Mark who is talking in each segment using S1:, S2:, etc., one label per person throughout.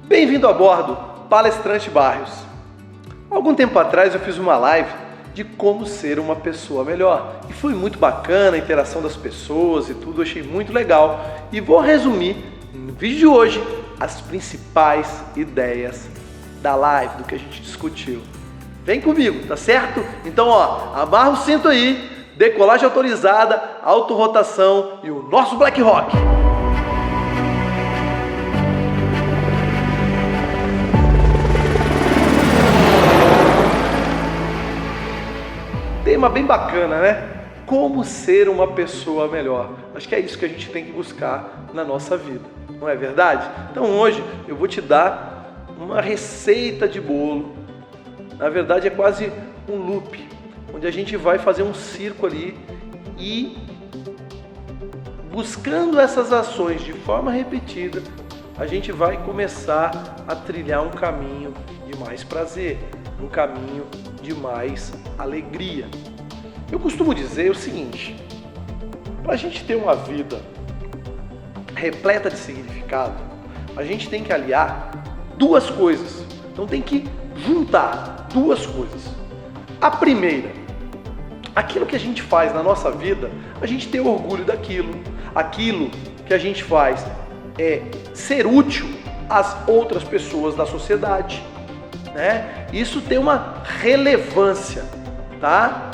S1: Bem-vindo a bordo, Palestrante Barrios. Algum tempo atrás eu fiz uma live de como ser uma pessoa melhor. E foi muito bacana a interação das pessoas e tudo, eu achei muito legal. E vou resumir no vídeo de hoje as principais ideias da live, do que a gente discutiu. Vem comigo, tá certo? Então, amarra o cinto aí, decolagem autorizada, autorrotação e o nosso Black Rock. Tema bem bacana, né? Como ser uma pessoa melhor. Acho que é isso que a gente tem que buscar na nossa vida, não é verdade? Então hoje eu vou te dar uma receita de bolo. Na verdade é quase um loop, onde a gente vai fazer um circo ali e buscando essas ações de forma repetida, a gente vai começar a trilhar um caminho de mais prazer, um caminho de mais alegria. Eu costumo dizer o seguinte: para a gente ter uma vida repleta de significado, a gente tem que aliar duas coisas. Então tem que juntar duas coisas. A primeira, aquilo que a gente faz na nossa vida, a gente ter orgulho daquilo. Aquilo que a gente faz é ser útil às outras pessoas da sociedade, né? Isso tem uma relevância, tá?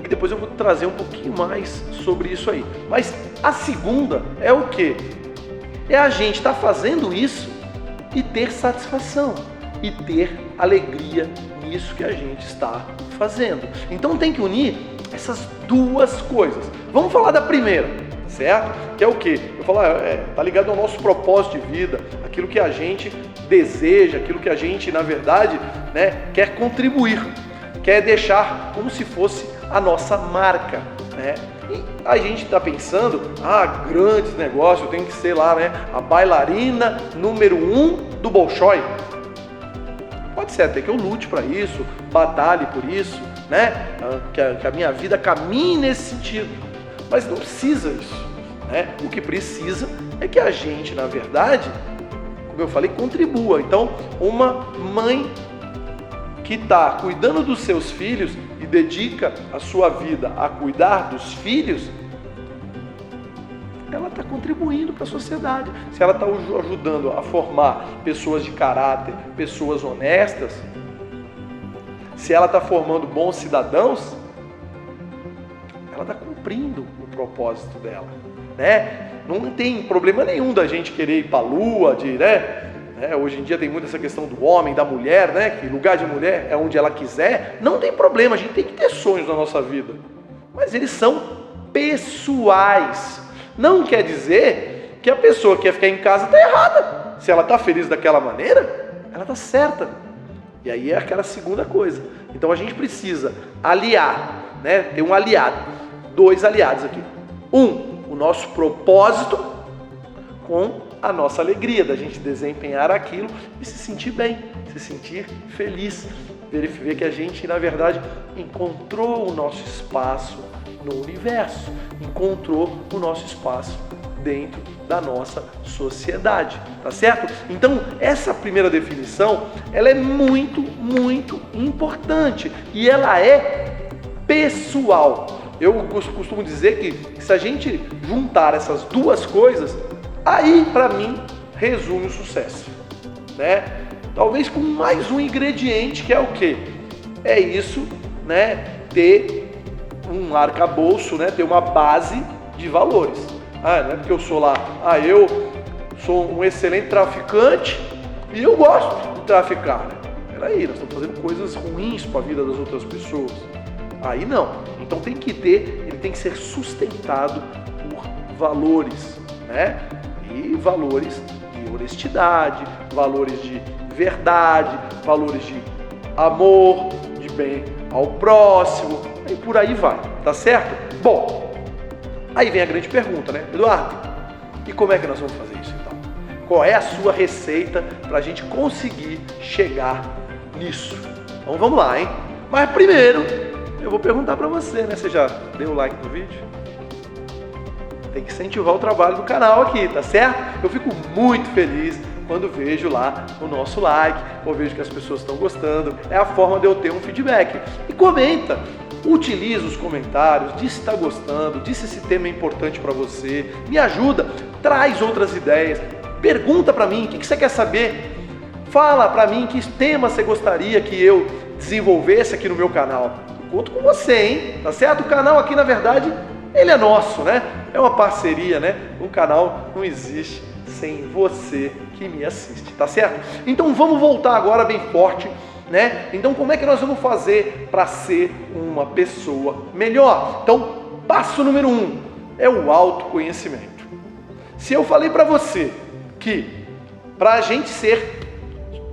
S1: E depois eu vou trazer um pouquinho mais sobre isso aí. Mas a segunda é o quê? É a gente estar fazendo isso e ter satisfação e ter alegria nisso que a gente está fazendo. Então tem que unir essas duas coisas. Vamos falar da primeira, certo? Que é o quê? Eu falo, tá ligado ao nosso propósito de vida, aquilo que a gente deseja, aquilo que a gente, na verdade, né, quer contribuir, quer deixar como se fosse a nossa marca, né? E a gente está pensando, grandes negócios, eu tenho que ser lá, né, a bailarina número 1 do Bolshoi. Pode ser até que eu lute para isso, batalhe por isso, né? Que a minha vida caminhe nesse sentido. Mas não precisa isso, né? O que precisa é que a gente, na verdade, como eu falei, contribua. Então, uma mãe que está cuidando dos seus filhos e dedica a sua vida a cuidar dos filhos, ela está contribuindo para a sociedade. Se ela está ajudando a formar pessoas de caráter, pessoas honestas, se ela está formando bons cidadãos, ela está cumprindo o propósito dela, né? Não tem problema nenhum da gente querer ir para a lua, hoje em dia tem muito essa questão do homem, da mulher, né? Que lugar de mulher é onde ela quiser. Não tem problema, a gente tem que ter sonhos na nossa vida, mas eles são pessoais. Não quer dizer que a pessoa que quer ficar em casa está errada. Se ela está feliz daquela maneira, ela está certa. E aí é aquela segunda coisa. Então a gente precisa aliar, né? Ter um aliado, dois aliados aqui. O nosso propósito com a nossa alegria, da gente desempenhar aquilo e se sentir bem, se sentir feliz. Ver que a gente, na verdade, encontrou o nosso espaço no universo, encontrou o nosso espaço dentro da nossa sociedade, tá certo? Então, essa primeira definição, ela é muito, muito importante e ela é pessoal. Eu costumo dizer que se a gente juntar essas duas coisas, aí, para mim, resume o sucesso, né? Talvez com mais um ingrediente, que é o quê? É isso, né? Ter um arcabouço, né? Ter uma base de valores. Não é porque eu sou eu sou um excelente traficante e eu gosto de traficar, né? Peraí, nós estamos fazendo coisas ruins para a vida das outras pessoas. Aí não. Então ele tem que ser sustentado por valores, né? E valores de honestidade, valores de verdade, valores de amor, de bem ao próximo, e por aí vai, tá certo? Bom, aí vem a grande pergunta, né? Eduardo, e como é que nós vamos fazer isso então? Qual é a sua receita para a gente conseguir chegar nisso? Então vamos lá, hein? Mas primeiro, eu vou perguntar para você, né? Você já deu o like no vídeo? Tem que incentivar o trabalho do canal aqui, tá certo? Eu fico muito feliz quando vejo lá o nosso like, ou vejo que as pessoas estão gostando. É a forma de eu ter um feedback. E comenta, utiliza os comentários, diz se está gostando, diz se esse tema é importante para você, me ajuda, traz outras ideias, pergunta para mim, o que você quer saber? Fala para mim que tema você gostaria que eu desenvolvesse aqui no meu canal. Conto com você, hein? Tá certo? O canal aqui, na verdade, ele é nosso, né? É uma parceria, né? O canal não existe sem você que me assiste, tá certo? Então vamos voltar agora bem forte, né? Então como é que nós vamos fazer para ser uma pessoa melhor? Então, passo número 1 é o autoconhecimento. Se eu falei para você que para a gente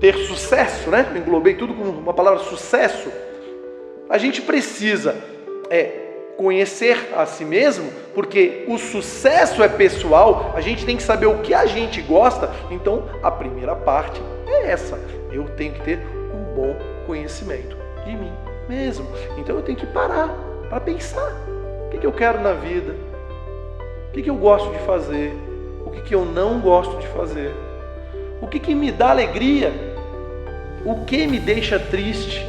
S1: ter sucesso, né? Eu englobei tudo com uma palavra sucesso. A gente precisa conhecer a si mesmo, porque o sucesso é pessoal, a gente tem que saber o que a gente gosta. Então, a primeira parte é essa. Eu tenho que ter um bom conhecimento de mim mesmo. Então, eu tenho que parar para pensar. O que eu quero na vida? O que eu gosto de fazer? O que eu não gosto de fazer? O que me dá alegria? O que me deixa triste?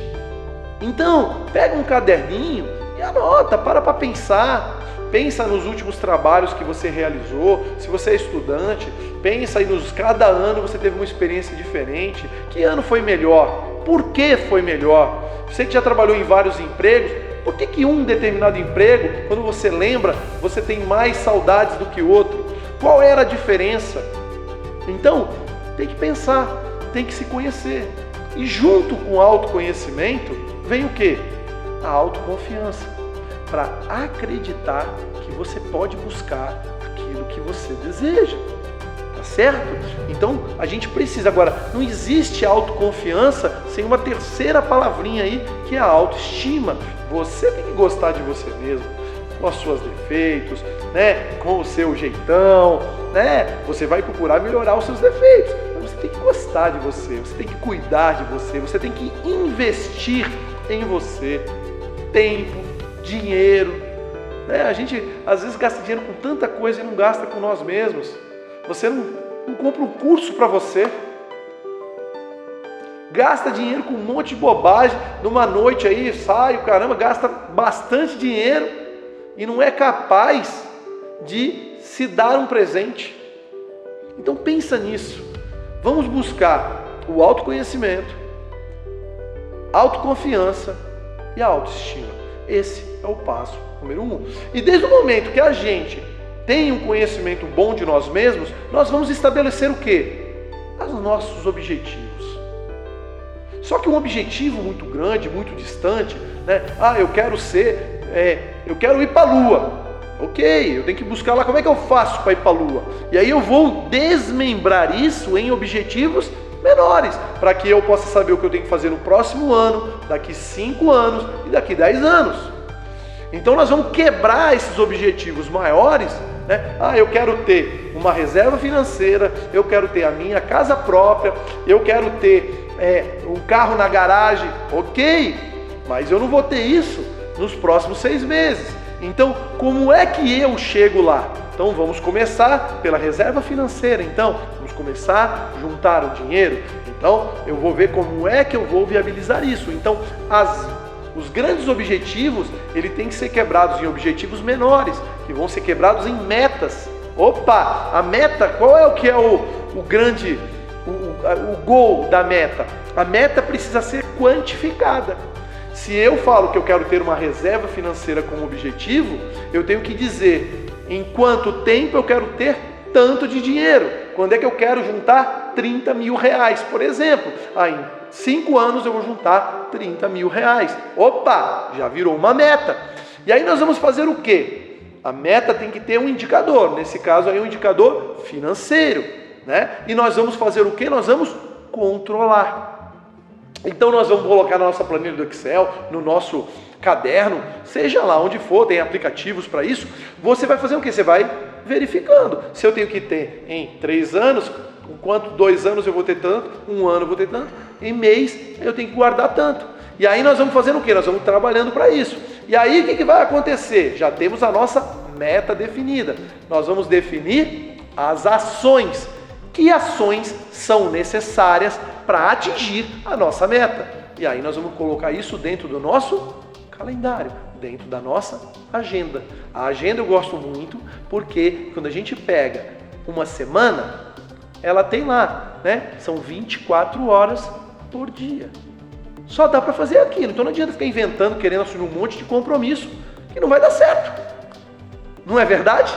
S1: Então, pega um caderninho e anota, para pensar. Pensa nos últimos trabalhos que você realizou. Se você é estudante, pensa aí cada ano você teve uma experiência diferente. Que ano foi melhor? Por que foi melhor? Você que já trabalhou em vários empregos, por que um determinado emprego, quando você lembra, você tem mais saudades do que outro? Qual era a diferença? Então, tem que pensar, tem que se conhecer. E junto com o autoconhecimento, vem o quê? A autoconfiança, para acreditar que você pode buscar aquilo que você deseja, tá certo? Então, a gente precisa, agora, não existe autoconfiança sem uma terceira palavrinha aí, que é a autoestima. Você tem que gostar de você mesmo, com os seus defeitos, né? Com o seu jeitão, né? Você vai procurar melhorar os seus defeitos, mas você tem que gostar de você, você tem que cuidar de você, você tem que investir em você, tempo, dinheiro, né? A gente às vezes gasta dinheiro com tanta coisa e não gasta com nós mesmos. Você não compra um curso para você, gasta dinheiro com um monte de bobagem, numa noite aí, sai, caramba, gasta bastante dinheiro e não é capaz de se dar um presente. Então pensa nisso, vamos buscar o autoconhecimento, autoconfiança e a autoestima. Esse é o passo número 1. E desde o momento que a gente tem um conhecimento bom de nós mesmos, nós vamos estabelecer o quê? Os nossos objetivos. Só que um objetivo muito grande, muito distante, né? Eu quero ir para a Lua. Ok, eu tenho que buscar lá como é que eu faço para ir para a Lua. E aí eu vou desmembrar isso em objetivos menores, para que eu possa saber o que eu tenho que fazer no próximo ano, daqui 5 anos e daqui 10 anos. Então nós vamos quebrar esses objetivos maiores, né? Eu quero ter uma reserva financeira, eu quero ter a minha casa própria, eu quero ter um carro na garagem, ok, mas eu não vou ter isso nos próximos 6 meses. Então, como é que eu chego lá? Então vamos começar pela reserva financeira. Então, vamos começar a juntar o dinheiro. Então, eu vou ver como é que eu vou viabilizar isso. Então, os grandes objetivos, ele tem que ser quebrados em objetivos menores, que vão ser quebrados em metas. Opa, a meta, qual é o que é o grande, o goal da meta? A meta precisa ser quantificada. Se eu falo que eu quero ter uma reserva financeira como objetivo, eu tenho que dizer em quanto tempo eu quero ter tanto de dinheiro. Quando é que eu quero juntar 30 mil reais, por exemplo? Em 5 anos eu vou juntar 30 mil reais. Opa, já virou uma meta. E aí nós vamos fazer o quê? A meta tem que ter um indicador, nesse caso aí um indicador financeiro, né? E nós vamos fazer o quê? Nós vamos controlar. Então nós vamos colocar na nossa planilha do Excel, no nosso caderno, seja lá onde for, tem aplicativos para isso. Você vai fazer o quê? Você vai verificando. Se eu tenho que ter em 3 anos, enquanto 2 anos eu vou ter tanto, 1 ano eu vou ter tanto, em mês eu tenho que guardar tanto. E aí nós vamos fazendo o quê? Nós vamos trabalhando para isso. E aí o que vai acontecer? Já temos a nossa meta definida. Nós vamos definir as ações. Que ações são necessárias para atingir a nossa meta? E aí nós vamos colocar isso dentro do nosso calendário, dentro da nossa agenda. A agenda eu gosto muito porque quando a gente pega uma semana, ela tem lá, né? São 24 horas por dia. Só dá para fazer aquilo. Então não adianta ficar inventando, querendo assumir um monte de compromisso que não vai dar certo. Não é verdade?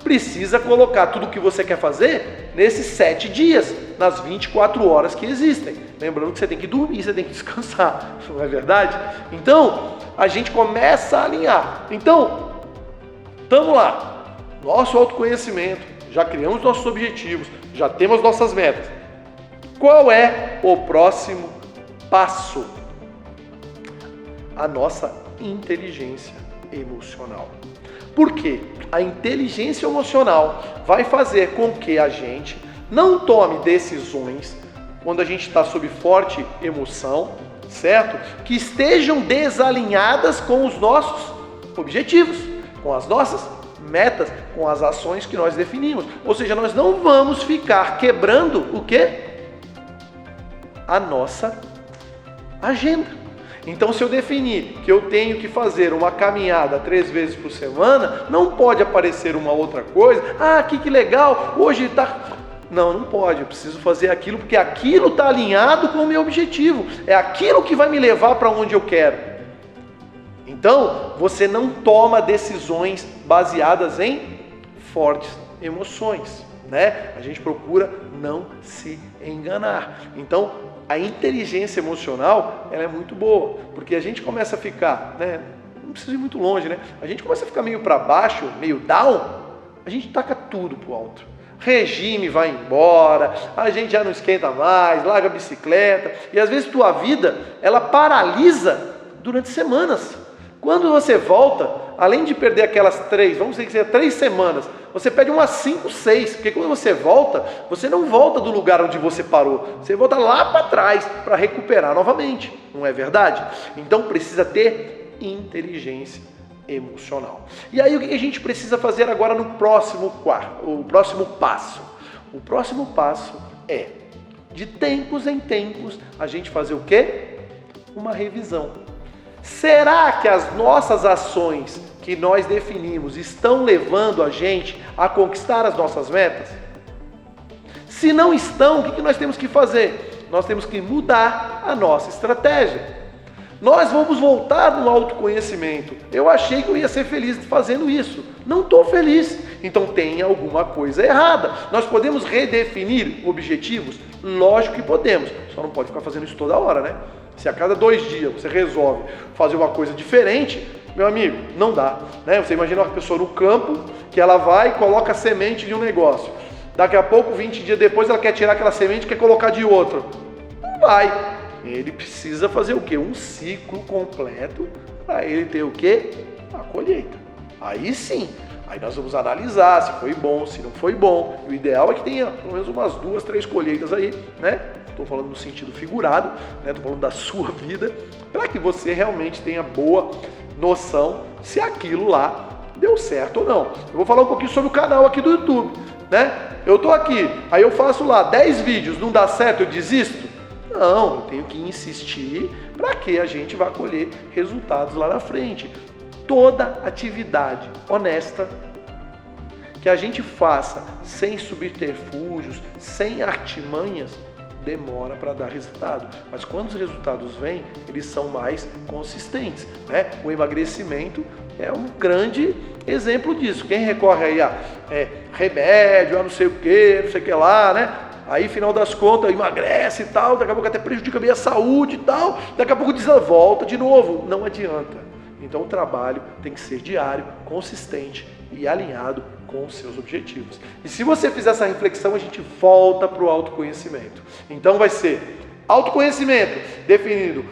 S1: Precisa colocar tudo o que você quer fazer nesses 7 dias, nas 24 horas que existem. Lembrando que você tem que dormir, você tem que descansar. Não é verdade? Então, a gente começa a alinhar. Então, estamos lá. Nosso autoconhecimento, já criamos nossos objetivos, já temos nossas metas. Qual é o próximo passo? A nossa inteligência emocional. Por quê? A inteligência emocional vai fazer com que a gente não tome decisões quando a gente está sob forte emoção, certo? Que estejam desalinhadas com os nossos objetivos, com as nossas metas, com as ações que nós definimos. Ou seja, nós não vamos ficar quebrando o quê? A nossa agenda. Então, se eu definir que eu tenho que fazer uma caminhada 3 vezes por semana, não pode aparecer uma outra coisa. Ah, que legal, hoje está... Não pode, eu preciso fazer aquilo porque aquilo está alinhado com o meu objetivo. É aquilo que vai me levar para onde eu quero. Então, você não toma decisões baseadas em fortes emoções, né? A gente procura não se enganar. Então, a inteligência emocional, ela é muito boa, porque a gente começa a ficar, né? Não precisa ir muito longe, né? A gente começa a ficar meio para baixo, meio down, a gente taca tudo pro alto. Regime vai embora, a gente já não esquenta mais, larga a bicicleta, e às vezes tua vida, ela paralisa durante semanas. Quando você volta, além de perder aquelas 3, vamos dizer que seja 3 semanas, você perde umas 5, 6, porque quando você volta, você não volta do lugar onde você parou, você volta lá para trás para recuperar novamente, não é verdade? Então precisa ter inteligência emocional. E aí o que a gente precisa fazer agora no próximo passo? O próximo passo é, de tempos em tempos, a gente fazer o quê? Uma revisão. Será que as nossas ações que nós definimos estão levando a gente a conquistar as nossas metas? Se não estão, o que nós temos que fazer? Nós temos que mudar a nossa estratégia. Nós vamos voltar no autoconhecimento. Eu achei que eu ia ser feliz fazendo isso. Não estou feliz. Então tem alguma coisa errada. Nós podemos redefinir objetivos? Lógico que podemos. Só não pode ficar fazendo isso toda hora, né? Se a cada 2 dias você resolve fazer uma coisa diferente, meu amigo, não dá, né? Você imagina uma pessoa no campo que ela vai e coloca a semente de um negócio. Daqui a pouco, 20 dias depois, ela quer tirar aquela semente e quer colocar de outro. Não vai. Ele precisa fazer o quê? Um ciclo completo para ele ter o quê? A colheita. Aí sim. Aí nós vamos analisar se foi bom, se não foi bom. O ideal é que tenha pelo menos umas 2, 3 colheitas aí, né? Estou falando no sentido figurado, né? Estou falando da sua vida, para que você realmente tenha boa noção se aquilo lá deu certo ou não. Eu vou falar um pouquinho sobre o canal aqui do YouTube, né? Eu estou aqui, aí eu faço lá 10 vídeos, não dá certo, eu desisto? Não, eu tenho que insistir para que a gente vá colher resultados lá na frente. Toda atividade honesta que a gente faça sem subterfúgios, sem artimanhas, demora para dar resultado. Mas quando os resultados vêm, eles são mais consistentes, né? O emagrecimento é um grande exemplo disso. Quem recorre aí a remédio, a não sei o que lá, né? Aí, final das contas, emagrece e tal, daqui a pouco até prejudica bem a saúde e tal, daqui a pouco volta de novo. Não adianta. Então o trabalho tem que ser diário, consistente e alinhado com os seus objetivos. E se você fizer essa reflexão, a gente volta para o autoconhecimento. Então vai ser autoconhecimento, definindo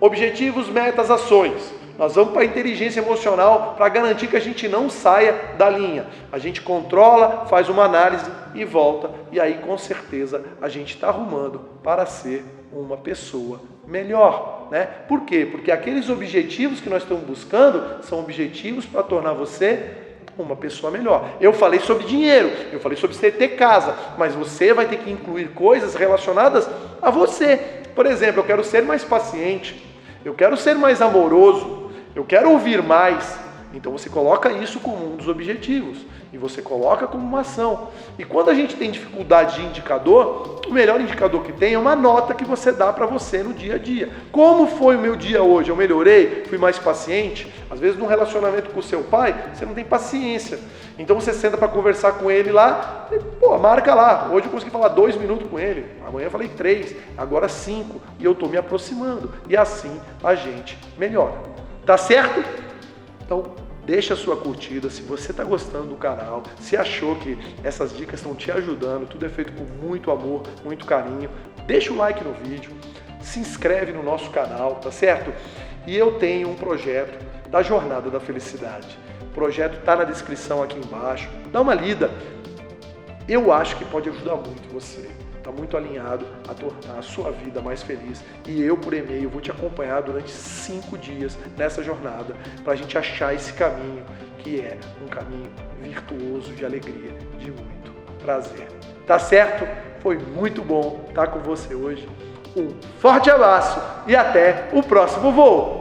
S1: objetivos, metas, ações. Nós vamos para a inteligência emocional para garantir que a gente não saia da linha. A gente controla, faz uma análise e volta. E aí com certeza a gente está arrumando para ser uma pessoa melhor, né? Por quê? Porque aqueles objetivos que nós estamos buscando são objetivos para tornar você uma pessoa melhor. Eu falei sobre dinheiro, eu falei sobre você ter casa, mas você vai ter que incluir coisas relacionadas a você. Por exemplo, eu quero ser mais paciente, eu quero ser mais amoroso, eu quero ouvir mais. Então você coloca isso como um dos objetivos e você coloca como uma ação. E quando a gente tem dificuldade de indicador, o melhor indicador que tem é uma nota que você dá para você no dia a dia. Como foi o meu dia hoje? Eu melhorei? Fui mais paciente? Às vezes num relacionamento com o seu pai, você não tem paciência. Então você senta para conversar com ele lá, e, marca lá. Hoje eu consegui falar 2 minutos com ele, amanhã eu falei 3, agora 5, e eu estou me aproximando. E assim a gente melhora. Tá certo? Então, deixa a sua curtida, se você está gostando do canal, se achou que essas dicas estão te ajudando, tudo é feito com muito amor, muito carinho, deixa o like no vídeo, se inscreve no nosso canal, tá certo? E eu tenho um projeto da Jornada da Felicidade. O projeto está na descrição aqui embaixo, dá uma lida. Eu acho que pode ajudar muito você. Está muito alinhado a tornar a sua vida mais feliz. E eu, por e-mail, vou te acompanhar durante 5 dias nessa jornada para a gente achar esse caminho, que é um caminho virtuoso de alegria, de muito prazer. Tá certo? Foi muito bom estar com você hoje. Um forte abraço e até o próximo voo!